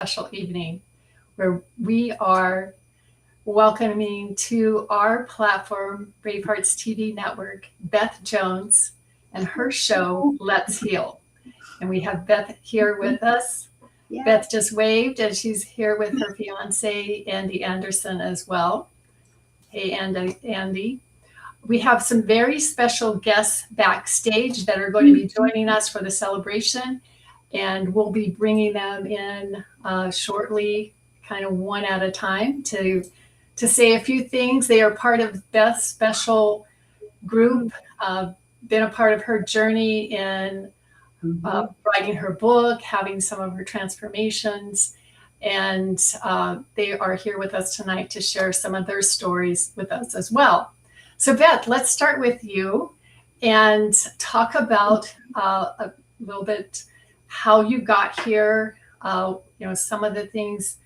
special evening where we are welcoming to our platform, Bravehearts TV Network, Beth Jones and her show, Let's Heal. And we have Beth here with us. Yeah. Beth just waved, and she's here with her fiance, Andy Anderson, as well. Hey, Andy. We have some very special guests backstage that are going to be joining us for the celebration, and we'll be bringing them in shortly, kind of one at a time, to say a few things. They are part of Beth's special group, been a part of her journey in writing her book, having some of her transformations, and they are here with us tonight to share some of their stories with us as well. So, Beth, let's start with you and talk about a little bit how you got here. Some of the things,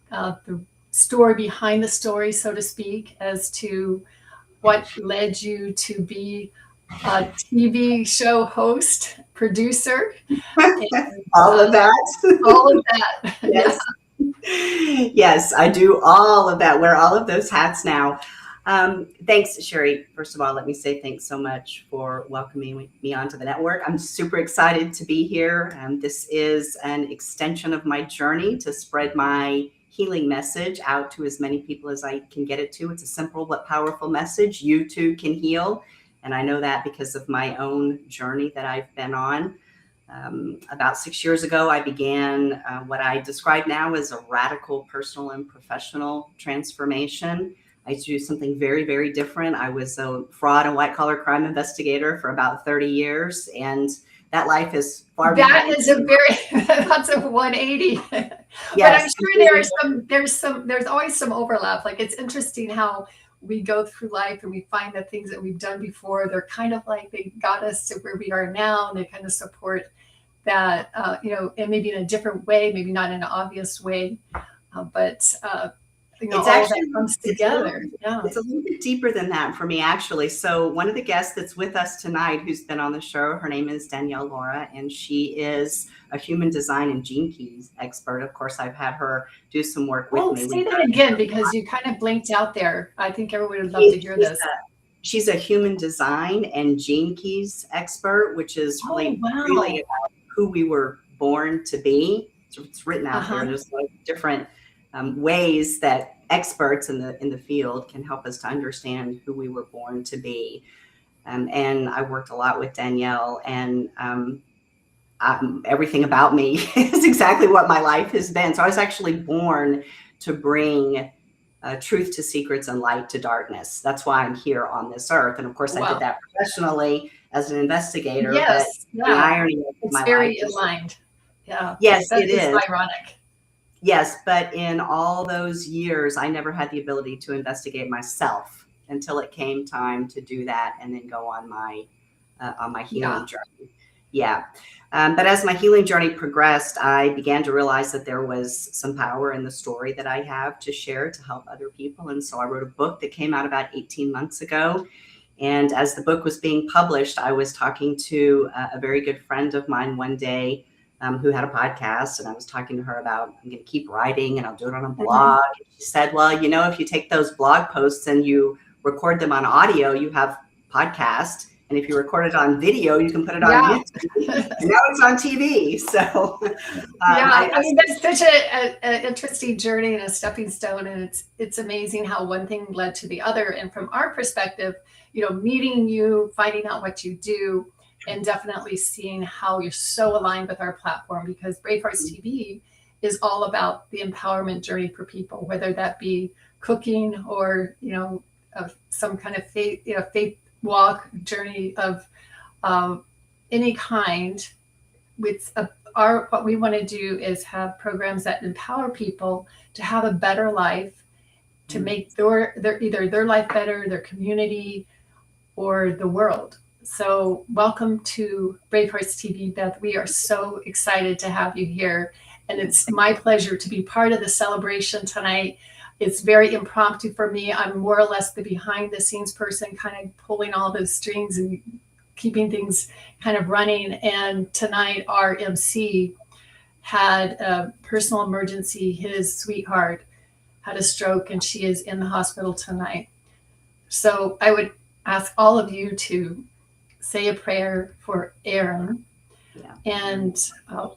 the story behind the story, so to speak, as to what led you to be a TV show host, producer, and All of that. all of that. Yes. Yes, I do all of that. Wear all of those hats now. Thanks, Sherry. First of all, let me say thanks so much for welcoming me onto the network. I'm super excited to be here. This is an extension of my journey to spread my healing message out to as many people as I can get it to. It's a simple but powerful message. You too can heal. And I know that because of my own journey that I've been on. About 6 years ago, I began what I describe now as a radical personal and professional transformation. I do something very, very different. I was a fraud and white collar crime investigator for about 30 years. And that life is far That behind. is a very that's a 180. But I'm Yes. sure there's always some overlap. Like it's interesting how we go through life and we find that things that we've done before, they're kind of like they got us to where we are now, and they kind of support that, and maybe in a different way, maybe not in an obvious way, but It's all that actually comes it's a little together. Yeah. it's a little bit deeper than that for me, actually. So one of the guests that's with us tonight, who's been on the show, her name is Danielle Laura, and she is a human design and gene keys expert. Of course, I've had her do some work with Well, me. say that again because you kind of blinked out there. I think everyone would love to She- hear She's this. she's a human design and gene keys expert, which is Oh, really wow. about who we were born to be. So it's written out there. Uh-huh. There's like different ways that experts in the field can help us to understand who we were born to be. And I worked a lot with Danielle, and everything about me is exactly what my life has been. So I was actually born to bring truth to secrets and light to darkness. That's why I'm here on this earth. And of course, I did Wow. that professionally as an investigator. But Yes. the Yeah. irony of It's my life very is, aligned. Yeah. yes, That it is is. ironic. Yes, but in all those years, I never had the ability to investigate myself until it came time to do that and then go on my Yeah. healing journey. Yeah. But as my healing journey progressed, I began to realize that there was some power in the story that I have to share to help other people. And so I wrote a book that came out about 18 months ago. And as the book was being published, I was talking to a very good friend of mine one day, who had a podcast. And I was talking to her about, I'm going to keep writing and I'll do it on a Mhm. blog. And she said, well, if you take those blog posts and you record them on audio, you have podcast. And if you record it on video, you can put it on Yeah. YouTube. And now it's on TV. So Yeah, I I mean that's such a interesting journey and a stepping stone, and it's amazing how one thing led to the other. And from our perspective, meeting you, finding out what you do, and definitely seeing how you're so aligned with our platform because Brave Hearts TV is all about the empowerment journey for people, whether that be cooking or some kind of faith walk journey of um, any kind with our what we want to do is have programs that empower people to have a better life, to make their either their life better, their community, or the world. So welcome to Brave Hearts TV, Beth. We are so excited to have you here, and it's my pleasure to be part of the celebration tonight. It's very impromptu for me. I'm more or less the behind the scenes person, kind of pulling all those strings and keeping things kind of running. And tonight, our MC had a personal emergency. His sweetheart had a stroke, and she is in the hospital tonight. So I would ask all of you to say a prayer for Aaron. Yeah. And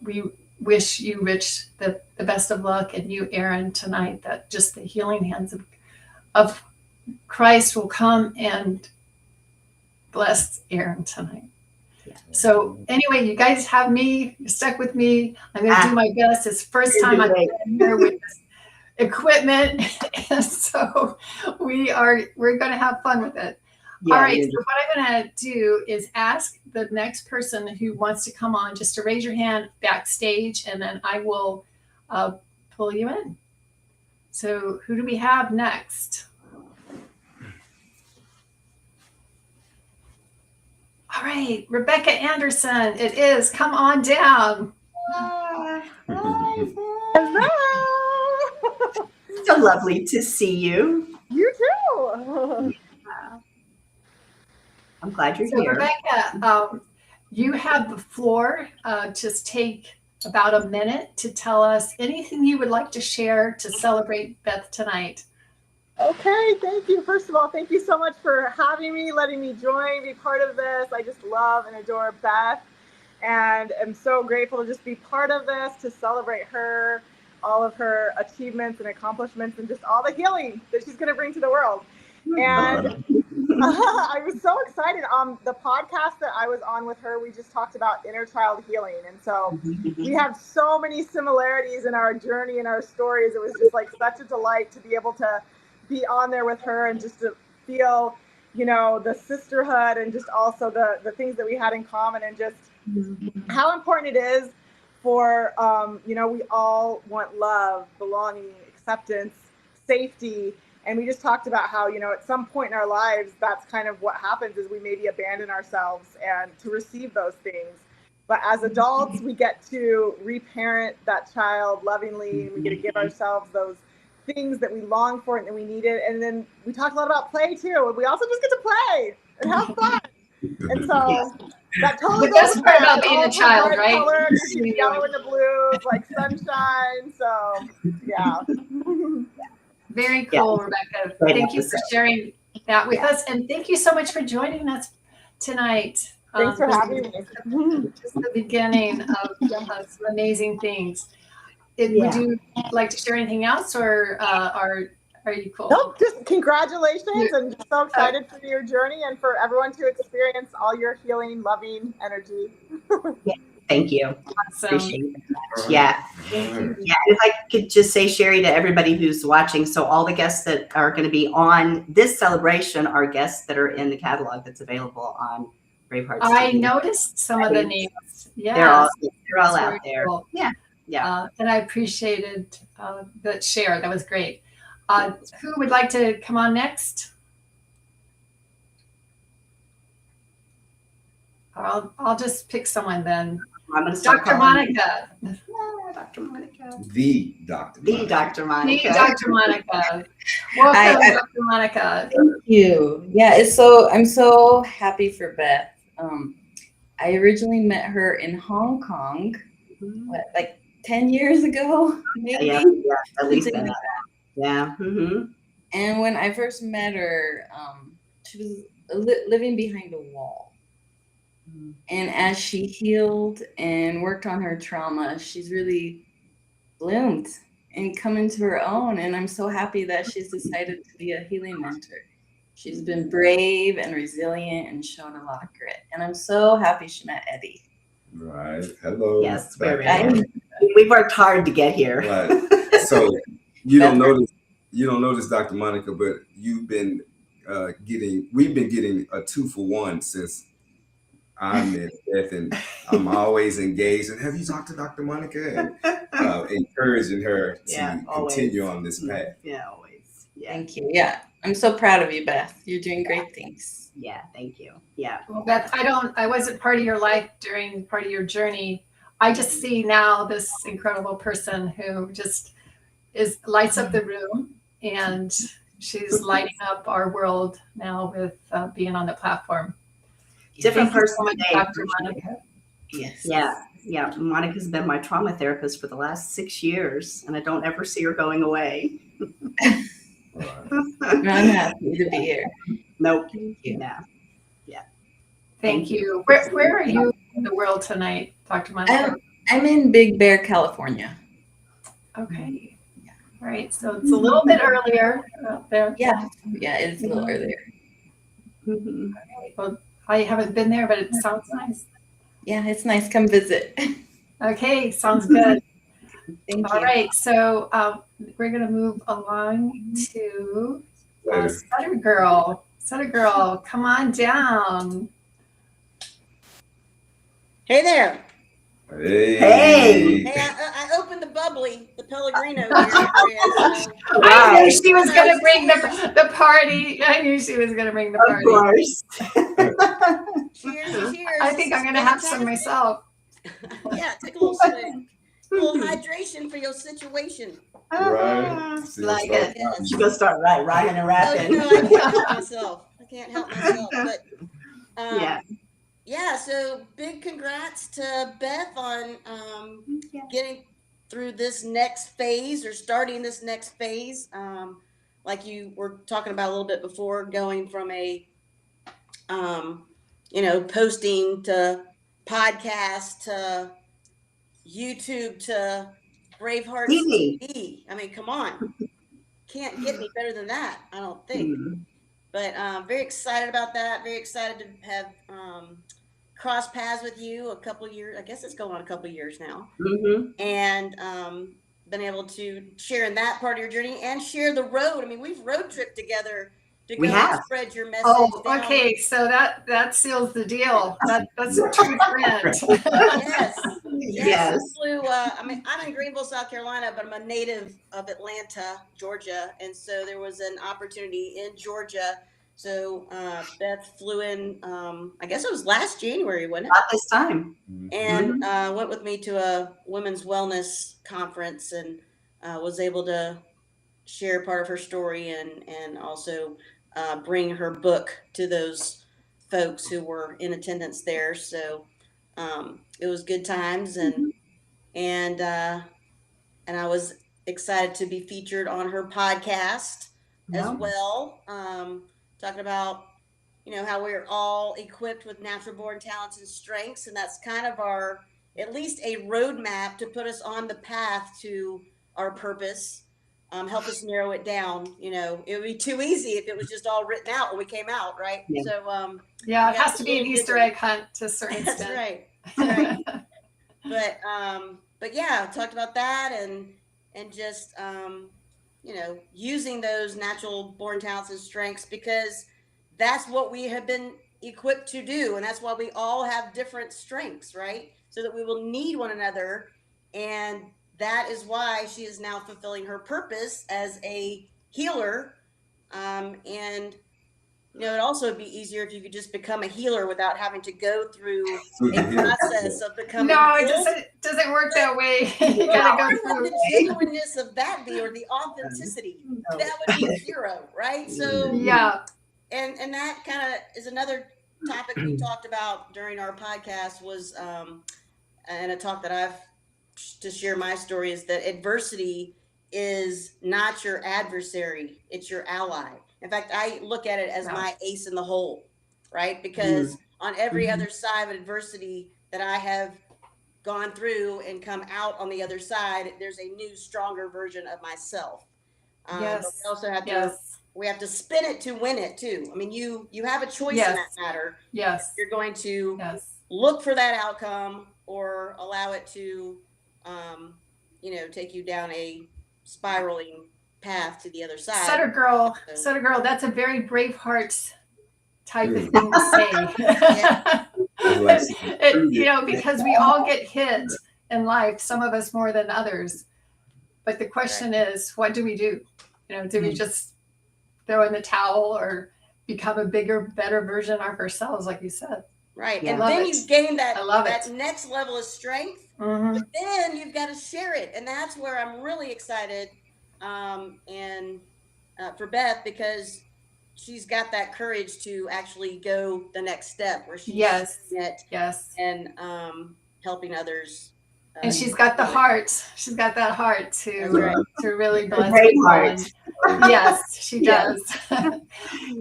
we wish you, Rich, the best of luck, and you, Aaron, tonight, that just the healing hands of Christ will come and bless Aaron tonight. Yeah. So anyway, you guys have me. You're stuck with me. I'm going to do my best. It's the first time I've been here with this equipment, and so we're going to have fun with it. Yeah, all right, so what I'm going to do is ask the next person who wants to come on just to raise your hand backstage, and then I will pull you in. So who do we have next? All right, Rebecca Anderson, it is. Come on down. Hello. So lovely to see you. You too. I'm glad you're So here. Rebecca, you have the floor. Just take about a minute to tell us anything you would like to share to celebrate Beth tonight. Okay, thank you. First of all, thank you so much for having me, letting me join, be part of this. I just love and adore Beth, and I'm so grateful to just be part of this, to celebrate her, all of her achievements and accomplishments, and just all the healing that she's going to bring to the world. And I was so excited. The podcast that I was on with her, we just talked about inner child healing. And so we have so many similarities in our journey and our stories. It was just like such a delight to be able to be on there with her and just to feel, the sisterhood and just also the things that we had in common, and just how important it is for, we all want love, belonging, acceptance, safety. And we just talked about how, at some point in our lives, that's kind of what happens, is we maybe abandon ourselves and to receive those things. But as adults, we get to reparent that child lovingly, and we get to give ourselves those things that we long for and that we needed. And then we talked a lot about play too. And we also just get to play and have fun. And so that totally the best part about being a child, right? Color, yellow and the blues, like sunshine. So yeah. Very cool, Rebecca. Thank you for sharing that with us. And thank you so much for joining us tonight. Thanks for having me. Just the beginning of some amazing things. Would you like to share anything else, or are you cool? Nope, just congratulations, and just so excited for your journey and for everyone to experience all your healing, loving energy. Thank you. Awesome. Appreciate it. Yeah. If I could just say, Sherry, to everybody who's watching, so all the guests that are going to be on this celebration are guests that are in the catalog that's available on Bravehearts. I noticed some of the names. Yeah, they're all out there. Cool. Yeah. And I appreciated that share. That was great. Who would like to come on next? I'll just pick someone then. I'm going to start Dr. Monica. Dr. Monica. The Dr. The Monica. Dr. Monica. The Dr. Monica. Welcome, Dr. Monica. Thank you. Yeah, I'm so happy for Beth. I originally met her in Hong Kong, like 10 years ago, maybe? Yeah, at least that. Yeah. Mm-hmm. And when I first met her, she was living behind a wall. And as she healed and worked on her trauma, she's really bloomed and come into her own. And I'm so happy that she's decided to be a healing mentor. She's been brave and resilient and shown a lot of grit. And I'm so happy she met Eddie. Right. Hello. Yes, we've worked hard to get here. Right. So you don't notice, Dr. Monica, but we've been getting a 2-for-1 since I met Beth, and I'm always engaged. And have you talked to Dr. Monica? And encouraging her to continue on this path. Yeah, always. Yeah. Thank you. Yeah, I'm so proud of you, Beth. You're doing great things. Yeah, thank you. Yeah. Well, Beth, I wasn't part of your life during part of your journey. I just see now this incredible person who just lights up the room, and she's lighting up our world now with being on the platform. Different Thank you person so much, today. Dr. Monica. Yes. Yeah. Yeah, Monica's been my trauma therapist for the last 6 years, and I don't ever see her going away. Right. I'm happy to be here. Nope. Thank you. Yeah. Thank you. Where are you in the world tonight, Dr. Monica? I'm in Big Bear, California. Okay. All right. So it's a little bit earlier out there. Yeah, it's a little earlier. Mhm. Well, I haven't been there, but it sounds nice. Yeah, it's nice. Come visit. Okay, sounds good. Thank All you. right, so we're going to move along to Later. Sutter Girl. Sutter Girl, come on down. Hey there. Hey. Hey. Hey, I opened the bubbly, the Pellegrino here for you. So I knew Right. she was going to bring the party. I knew she was going to bring the Of party. course. cheers, cheers. I think I'm going to have some myself. Yeah, take a little swig. A little hydration for your situation. Right. See, Like start it. Yes. She's gonna start rhyming and Oh, rapping. you know, I can't help myself. But yeah, so big congrats to Beth on getting through this next phase or starting this next phase. Like you were talking about a little bit before, going from a posting to podcast to YouTube to Bravehearts TV. TV. I mean, come on. Can't get any better than that, I don't think. But very excited about that. Very excited to have crossed paths with you a couple years. I guess it's going on a couple years now. Mm-hmm. And been able to share in that part of your journey and share the road. I mean, we've road tripped together to We go have. spread your message. Oh, down. okay. So that seals the deal. That's a true friend. Yes. Yes. Flew, I'm in Greenville, South Carolina, but I'm a native of Atlanta, Georgia. And so there was an opportunity in Georgia. So Beth flew in, I guess it was last January, wasn't it? About this time. And went with me to a women's wellness conference and was able to share part of her story and also bring her book to those folks who were in attendance there. So it was good times and I was excited to be featured on her podcast as well, talking about how we're all equipped with natural born talents and strengths, and that's kind of our at least a roadmap to put us on the path to our purpose. Help us narrow it down. It would be too easy if it was just all written out when we came out, right? Yeah. So Yeah, it has to be an Easter egg hunt to a certain that's extent. right. But yeah, talked about that and just using those natural born talents and strengths because that's what we have been equipped to do, and that's why we all have different strengths, right? So that we will need one another, and that is why she is now fulfilling her purpose as a healer. And it'd also be easier if you could just become a healer without having to go through a process of becoming No, it healed. doesn't work that way. You gotta go Where would through. the genuineness of that be, or the authenticity? That would be zero, right? So Yeah. and that kind of is another topic we talked about during our podcast was and a talk that I've to share my story is that adversity is not your adversary, it's your ally. In fact, I look at it as my ace in the hole, right? Because on every other side of adversity that I have gone through and come out on the other side, there's a new, stronger version of myself. But we also have to spin it to win it too. I mean, you have a choice in that matter. Yes. You're going to look for that outcome or allow it to, take you down a spiraling path to the other side. Sutter girl, that's a very Braveheart type of thing to say. Because we all get hit in life, some of us more than others. But the question is, what do we do? Do we just throw in the towel or become a bigger, better version of ourselves, like you said? Right. And then you gain that next level of strength. Mm-hmm. But then you've got to share it. And that's where I'm really excited for Beth, because she's got that courage to actually go the next step where she's yes. it. Yes. And helping others. And she's got the heart. She's got that heart to right. to really bless great people. heart. Yes, she Yeah. does.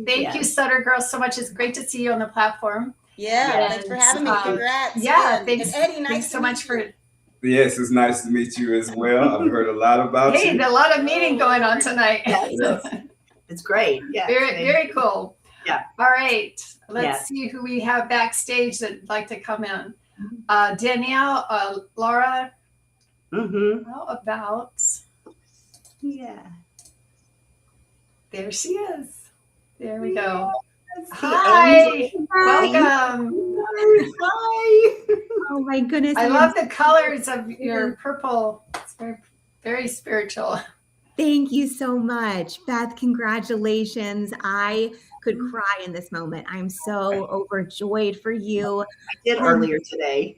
Thank you, Sutter Girls, so much. It's great to see you on the platform. Yeah, thanks for having me. Congrats. Yeah, again. thanks. And Eddie, nice thanks to so meet much you. for. Yes, it's nice to meet you as well. I've heard a lot about Hey, you. a lot of meeting going on tonight. Yes. It's great. Yeah. Very cool. Yeah. All right. Let's Yeah. see who we have backstage that'd like to come in. Danielle, Laura, how about? Yeah. There she is. There we go. Hi. Welcome. Hi. Oh my goodness. I love the colors of your purple. It's very, very spiritual. Thank you so much, Beth. Congratulations. I could cry in this moment. I'm so overjoyed for you. I did earlier today.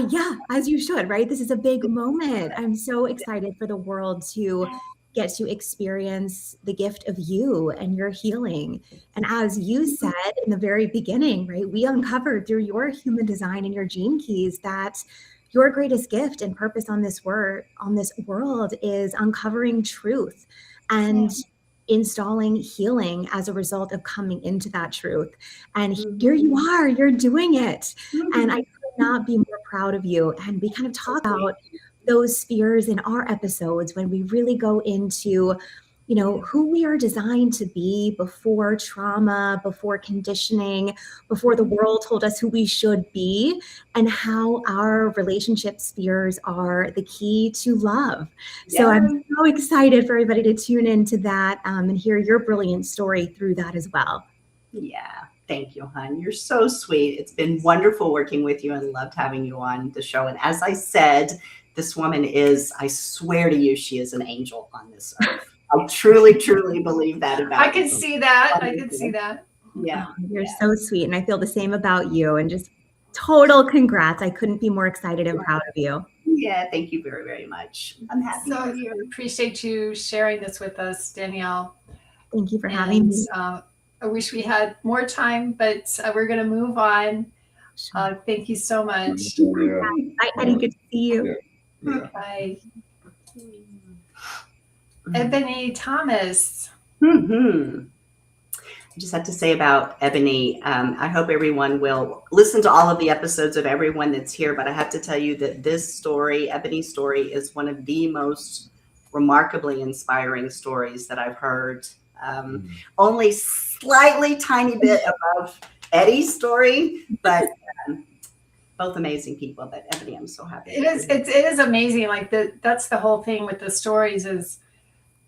Yeah, as you should, right? This is a big moment. I'm so excited for the world to get to experience the gift of you and your healing. And as you said in the very beginning, right, we uncovered through your human design and your gene keys that your greatest gift and purpose on this world is uncovering truth and installing healing as a result of coming into that truth. And here you are, you're doing it. And I could not be more proud of you. And we kind of talk about those spheres in our episodes when we really go into, you know, who we are designed to be before trauma, before conditioning, before the world told us who we should be, and how our relationship spheres are the key to love. Yeah. So I'm so excited for everybody to tune into that and hear your brilliant story through that as well. Yeah. Thank you, hon. You're so sweet. It's been wonderful working with you and loved having you on the show. And as I said, this woman is, I swear to you, she is an angel on this earth. I truly, truly believe that about you. I can see that. I can see that. Yeah. You're so sweet. And I feel the same about you. And just total congrats. I couldn't be more excited and proud of you. Yeah. Thank you very, very much. I'm happy So for you. Appreciate you sharing this with us, Danielle. Thank you for having me. I wish we had more time, but we're going to move on. Thank you so much. Bye, Eddie. Good to see you. Bye. Ebony Thomas. I just have to say about Ebony, I hope everyone will listen to all of the episodes of everyone that's here, but I have to tell you that this story, Ebony's story, is one of the most remarkably inspiring stories that I've heard. Only slightly tiny bit above Eddie's story, but both amazing people. But Ebony, I'm so happy. It is amazing. Like that's the whole thing with the stories is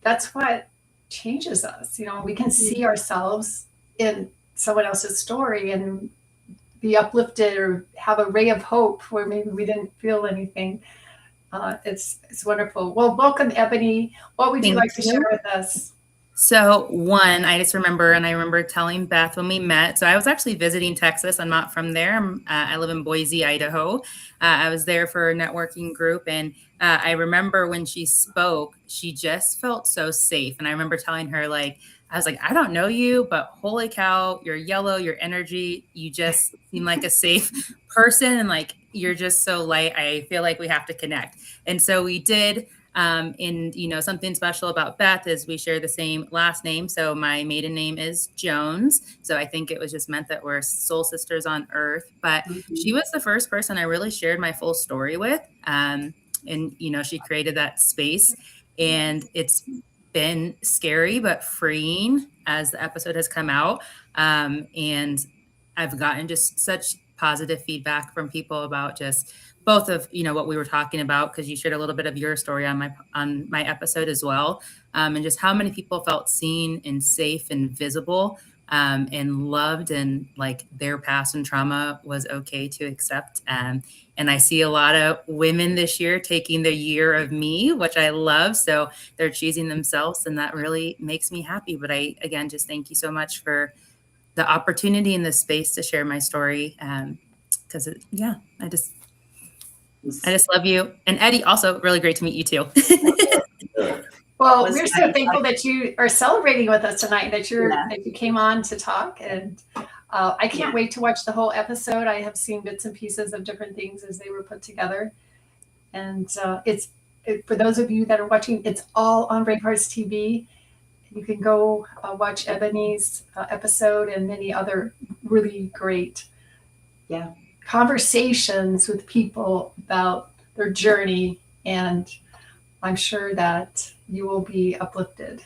that's what changes us. You know, we can see ourselves in someone else's story and be uplifted or have a ray of hope where maybe we didn't feel anything. It's wonderful. Well, welcome, Ebony. What would you like to share with us? So one, I just remember, and I remember telling Beth when we met, so I was actually visiting Texas. I'm not from there. I live in Boise, Idaho. I was there for a networking group. And I remember when she spoke, she just felt so safe. And I remember telling her, I was like, I don't know you, but holy cow, you're yellow, your energy, you just seem like a safe person. And you're just so light. I feel like we have to connect. And so we did. And something special about Beth is we share the same last name. So my maiden name is Jones. So I think it was just meant that we're soul sisters on earth. But she was the first person I really shared my full story with. And she created that space, and it's been scary but freeing as the episode has come out. And I've gotten just such positive feedback from people about just both of what we were talking about, because you shared a little bit of your story on my episode as well, and just how many people felt seen and safe and visible, and loved, and their past and trauma was okay to accept. And I see a lot of women this year taking the year of me, which I love. So they're choosing themselves, and that really makes me happy. But I, again, just thank you so much for the opportunity and the space to share my story. Because I just love you. And Eddie, also really great to meet you too. Well, we're so thankful that you are celebrating with us tonight, that you came on to talk. And I can't wait to watch the whole episode. I have seen bits and pieces of different things as they were put together. And for those of you that are watching, it's all on Brave Hearts TV. You can go watch Ebony's episode and many other really great conversations with people about their journey. And I'm sure that you will be uplifted.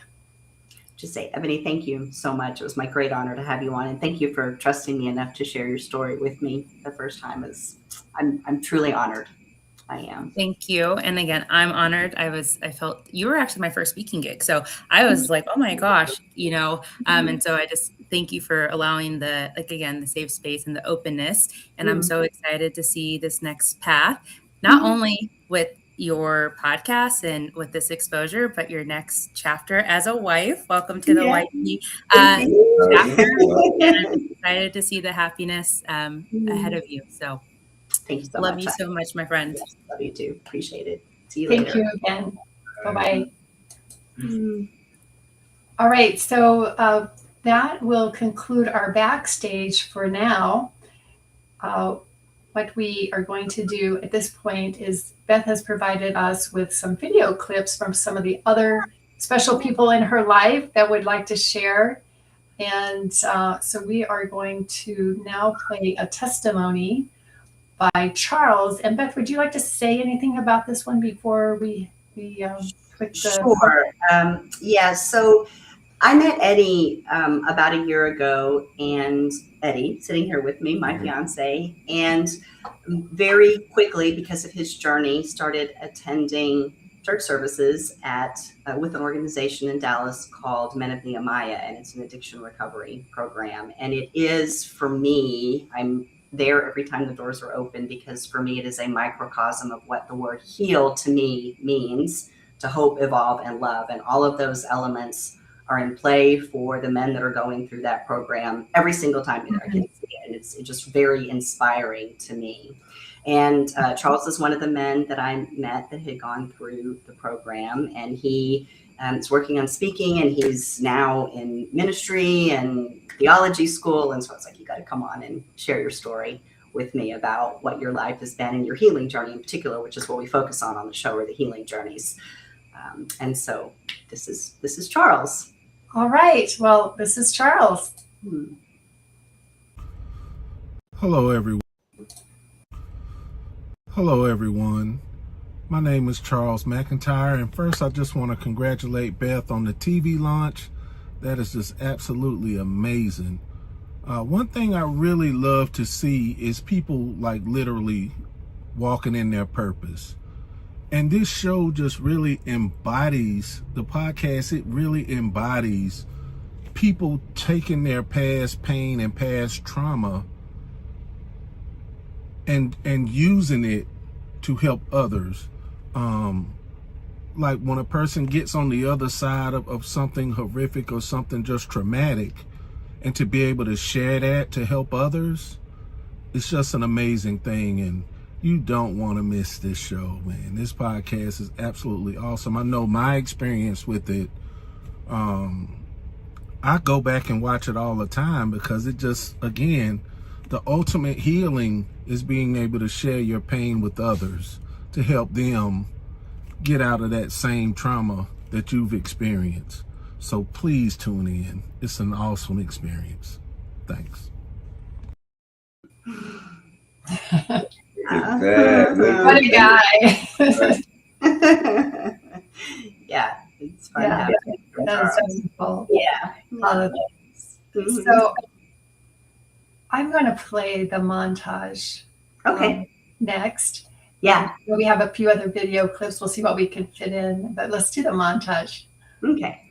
Just say, Ebony, thank you so much. It was my great honor to have you on, and thank you for trusting me enough to share your story with me the first time. I'm truly honored. I am. Thank you. And again, I'm honored. I felt you were actually my first speaking gig. So I was like, oh my gosh, and so I just thank you for allowing the safe space and the openness. And I'm so excited to see this next path, not only with your podcast and with this exposure, but your next chapter as a wife. Welcome to the wifey chapter. And I'm excited to see the happiness ahead of you. So thank you so love much. you so much, my friend. Yes, love you too. Appreciate it. See you later. Thank you again. Bye-bye. All right. So that will conclude our backstage for now. What we are going to do at this point is Beth has provided us with some video clips from some of the other special people in her life that would like to share. And so we are going to now play a testimony by Charles. And Beth, would you like to say anything about this one before we click the... Sure. So I met Eddie about a year ago, and Eddie, sitting here with me, my fiance, and very quickly, because of his journey, started attending church services with an organization in Dallas called Men of Nehemiah, and it's an addiction recovery program. And it is, for me, I'm there every time the doors are open, because for me, it is a microcosm of what the word heal to me means, to hope, evolve, and love. And all of those elements are in play for the men that are going through that program every single time I can see it. And it's just very inspiring to me. And Charles is one of the men that I met that had gone through the program, and he is working on speaking, and he's now in ministry and theology school. And so it's like, you got to come on and share your story with me about what your life has been and your healing journey in particular, which is what we focus on the show, are the healing journeys. And so this is Charles. All right. Well, this is Charles. Hello, everyone. My name is Charles McIntyre, and first I just want to congratulate Beth on the TV launch. That is just absolutely amazing. One thing I really love to see is people like literally walking in their purpose. And this show just really embodies, the podcast, it really embodies people taking their past pain and past trauma and using it to help others. Like when a person gets on the other side of something horrific or something just traumatic, and to be able to share that to help others, it's just an amazing thing. And you don't want to miss this show, man. This podcast is absolutely awesome. I know my experience with it. I go back and watch it all the time because it just, again, the ultimate healing is being able to share your pain with others to help them get out of that same trauma that you've experienced. So please tune in. It's an awesome experience. Thanks. What a guy. Yeah, it's fun having you. That's wonderful. Yeah. So I'm going to play the montage next. Yeah. We have a few other video clips. We'll see what we can fit in, but let's do the montage. Okay.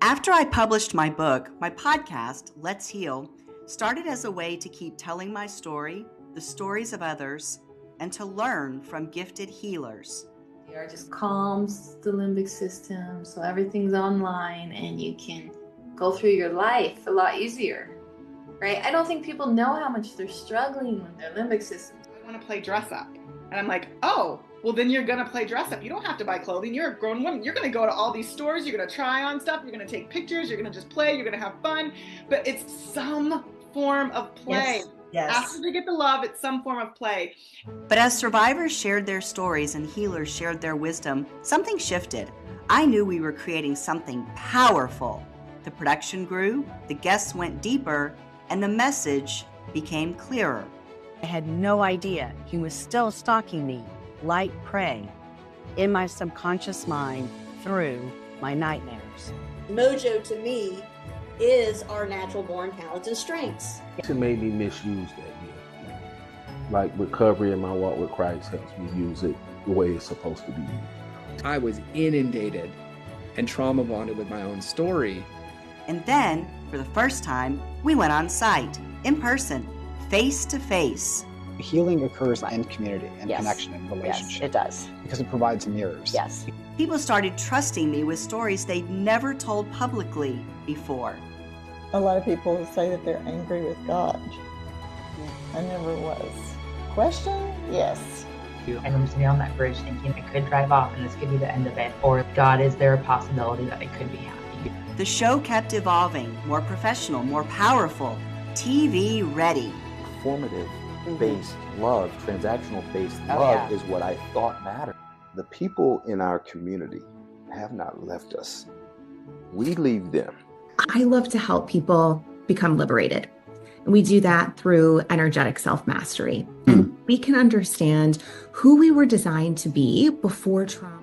After I published my book, my podcast, Let's Heal, started as a way to keep telling my story, the stories of others, and to learn from gifted healers. PR just calms the limbic system, so everything's online and you can go through your life a lot easier, right? I don't think people know how much they're struggling with their limbic system. I want to play dress up. And I'm like, oh, well, then you're going to play dress up. You don't have to buy clothing. You're a grown woman. You're going to go to all these stores. You're going to try on stuff. You're going to take pictures. You're going to just play. You're going to have fun. But it's some form of play. Yes. After they get the love, it's some form of play. But as survivors shared their stories and healers shared their wisdom, something shifted. I knew we were creating something powerful. The production grew, the guests went deeper, and the message became clearer. I had no idea he was still stalking me, like prey, in my subconscious mind through my nightmares. Mojo to me is our natural born talents and strengths. It made me misuse that gift. Like recovery in my walk with Christ helps me use it the way it's supposed to be used. I was inundated and trauma bonded with my own story. And then, for the first time, we went on site, in person, face to face. Healing occurs in community and Yes. connection and relationship. Yes, it does. Because it provides mirrors. Yes. People started trusting me with stories they'd never told publicly before. A lot of people say that they're angry with God. I never was. Question? Yes. I remember sitting on that bridge thinking I could drive off and this could be the end of it, or God, is there a possibility that I could be happy? The show kept evolving, more professional, more powerful, TV ready. Formative-based love, transactional-based love is what I thought mattered. The people in our community have not left us. We leave them. I love to help people become liberated. And we do that through energetic self-mastery. And we can understand who we were designed to be before trauma.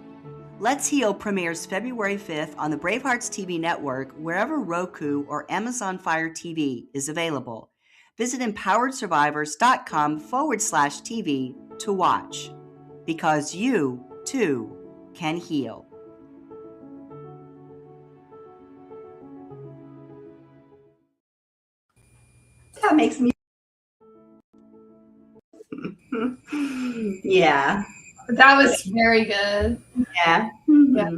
Let's Heal premieres February 5th on the Bravehearts TV network, wherever Roku or Amazon Fire TV is available. Visit empoweredsurvivors.com/TV to watch. Because you, too, can heal. That makes me... Yeah. That was very good. Yeah. Yeah.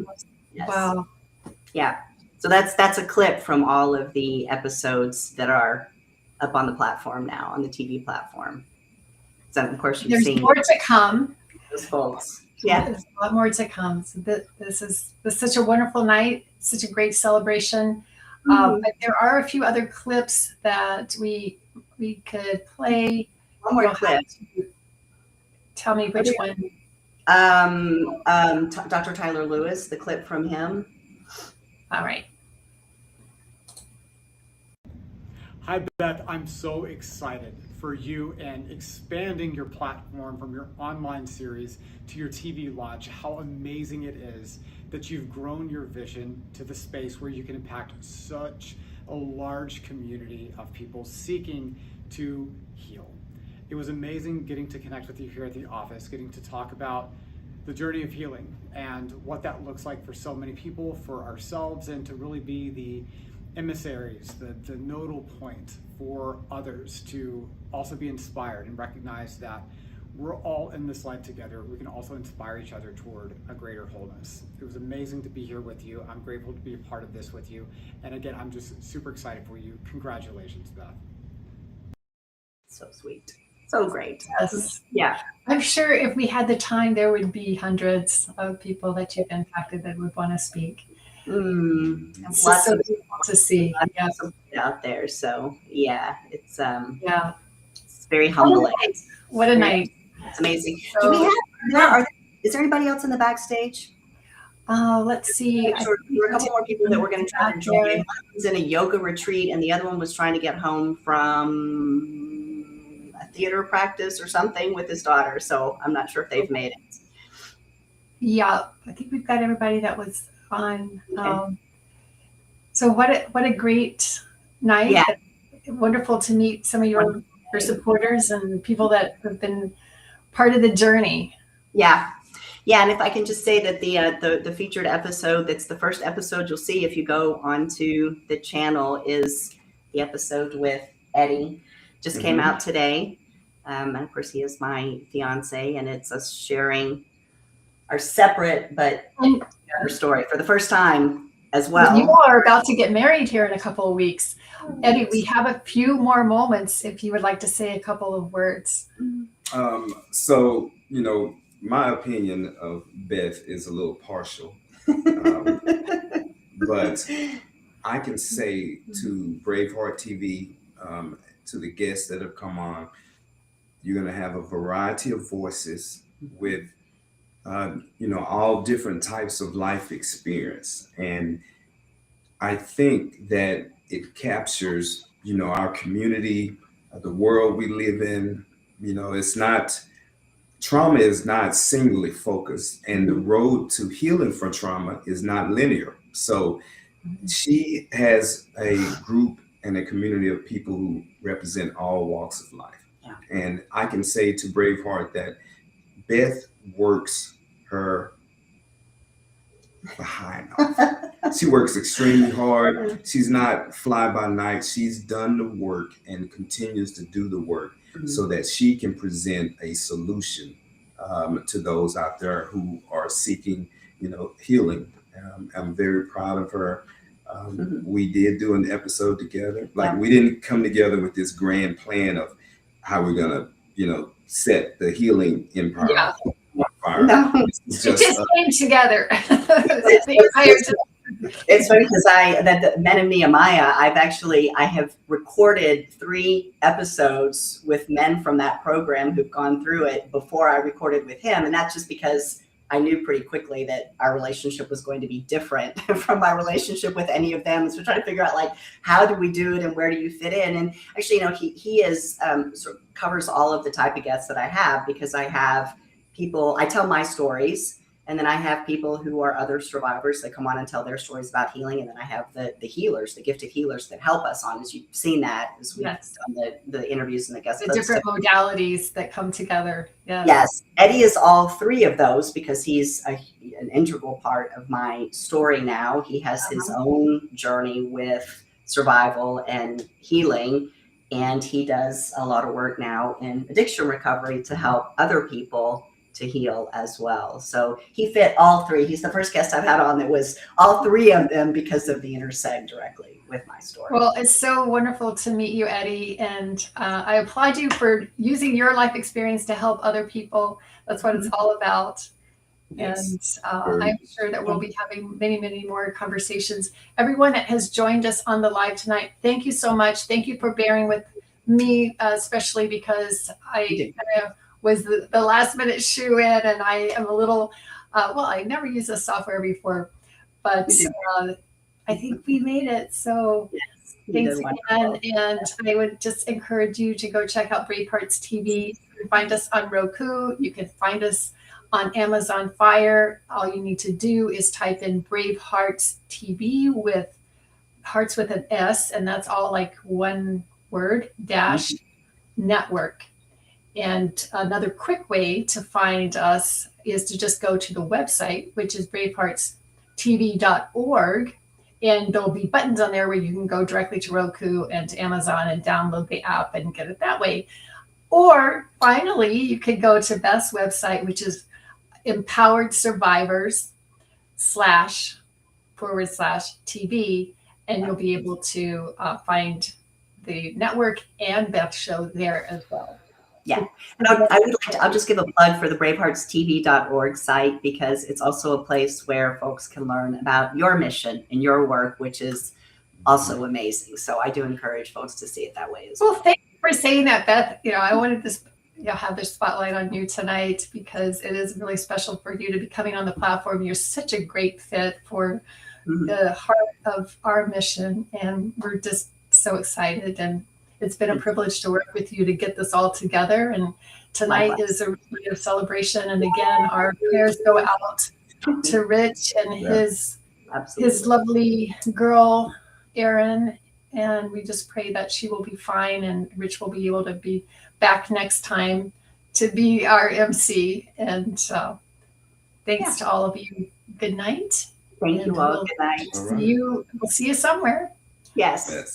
Yes. Wow. Yeah. So that's a clip from all of the episodes that are up on the platform now, on the TV platform. So of course you've There's seen more to come. those folks. Yeah. There's a lot more to come. So this is such a wonderful night, such a great celebration. But there are a few other clips that we could play. One more clip. Tell me which one. Dr. Tyler Lewis, the clip from him. All right. Hi, Beth. I'm so excited for you and expanding your platform from your online series to your TV launch. How amazing it is that you've grown your vision to the space where you can impact such a large community of people seeking to heal. It was amazing getting to connect with you here at the office, getting to talk about the journey of healing and what that looks like for so many people, for ourselves, and to really be the emissaries, the nodal point for others to also be inspired and recognize that we're all in this life together. We can also inspire each other toward a greater wholeness. It was amazing to be here with you. I'm grateful to be a part of this with you. And again, I'm just super excited for you. Congratulations, Beth. So sweet. So great. Yes. Yeah. I'm sure if we had the time, there would be hundreds of people that you've impacted that would want to speak. Lots so of beautiful to see. Yeah. Out there. So yeah, it's yeah, it's very humbling. What a night. It's amazing. So, Do we have is there anybody else in the backstage? Let's see. There were a couple more people that were going to try to join. One was in a yoga retreat, and the other one was trying to get home from a theater practice or something with his daughter. So I'm not sure if they've made it. Yeah, I think we've got everybody that was on. Okay. So what a great night. Yeah. Wonderful to meet some of your supporters and people that have been part of the journey. Yeah. Yeah, and if I can just say that the featured episode, that's the first episode you'll see if you go onto the channel, is the episode with Eddie. Just came out today. And of course, he is my fiance, and it's us sharing our separate but our story for the first time as well. You are about to get married here in a couple of weeks. Eddie, we have a few more moments if you would like to say a couple of words. So you know, my opinion of Beth is a little partial, but I can say to Braveheart TV, to the guests that have come on, you're going to have a variety of voices with, all different types of life experience. And I think that it captures, our community, the world we live in. It's not, trauma is not singly focused, and the road to healing from trauma is not linear. So she has a group and a community of people who represent all walks of life. Yeah. And I can say to Braveheart that Beth works her behind off. She works extremely hard. She's not fly by night. She's done the work and continues to do the work so that she can present a solution to those out there who are seeking, healing. I'm very proud of her. We did do an episode together. Like, we didn't come together with this grand plan of how we're gonna, set the healing empire on fire. No. It just came together. It's funny because the Men of Nehemiah, I have recorded 3 episodes with men from that program who've gone through it before I recorded with him. And that's just because I knew pretty quickly that our relationship was going to be different from my relationship with any of them. So we're trying to figure out, like, how do we do it and where do you fit in? And actually, he is sort of covers all of the type of guests that I have, because I have people, I tell my stories, and then I have people who are other survivors that come on and tell their stories about healing. And then I have the healers, the gifted healers that help us on, as you've seen that, as we've done the interviews and the guest the different modalities that come together. Yes. Eddie is all 3 of those because he's an integral part of my story now. He has his own journey with survival and healing, and he does a lot of work now in addiction recovery to help other people to heal as well. So he fit all 3. He's the first guest I've had on that was all 3 of them because of the intersect directly with my story. Well, it's so wonderful to meet you, Eddie. And I applaud you for using your life experience to help other people. That's what it's all about. Yes. And I'm sure that we'll be having many, many more conversations. Everyone that has joined us on the live tonight, thank you so much. Thank you for bearing with me, especially because I was the last minute shoe in, and I am a little, I never used this software before, but I think we made it. So thanks again. And I would just encourage you to go check out Bravehearts TV. You can find us on Roku. You can find us on Amazon Fire. All you need to do is type in Bravehearts TV with hearts with an S, and that's all like one word, network. And another quick way to find us is to just go to the website, which is braveheartstv.org. And there'll be buttons on there where you can go directly to Roku and to Amazon and download the app and get it that way. Or finally, you could go to Beth's website, which is empoweredsurvivors//TV. And you'll be able to find the network and Beth's show there as well. Yeah. And I'll just give a plug for the braveheartstv.org site, because it's also a place where folks can learn about your mission and your work, which is also amazing. So I do encourage folks to see it that way as well. Well, thank you for saying that, Beth. I wanted this, have this spotlight on you tonight, because it is really special for you to be coming on the platform. You're such a great fit for the heart of our mission, and we're just so excited. And it's been a privilege to work with you to get this all together. And tonight is a night of celebration. And again, our prayers go out to Rich and his lovely girl, Erin. And we just pray that she will be fine, and Rich will be able to be back next time to be our MC. And thanks to all of you. Good night. Thank you all. Good night. We'll see you somewhere. Yes. Thank you.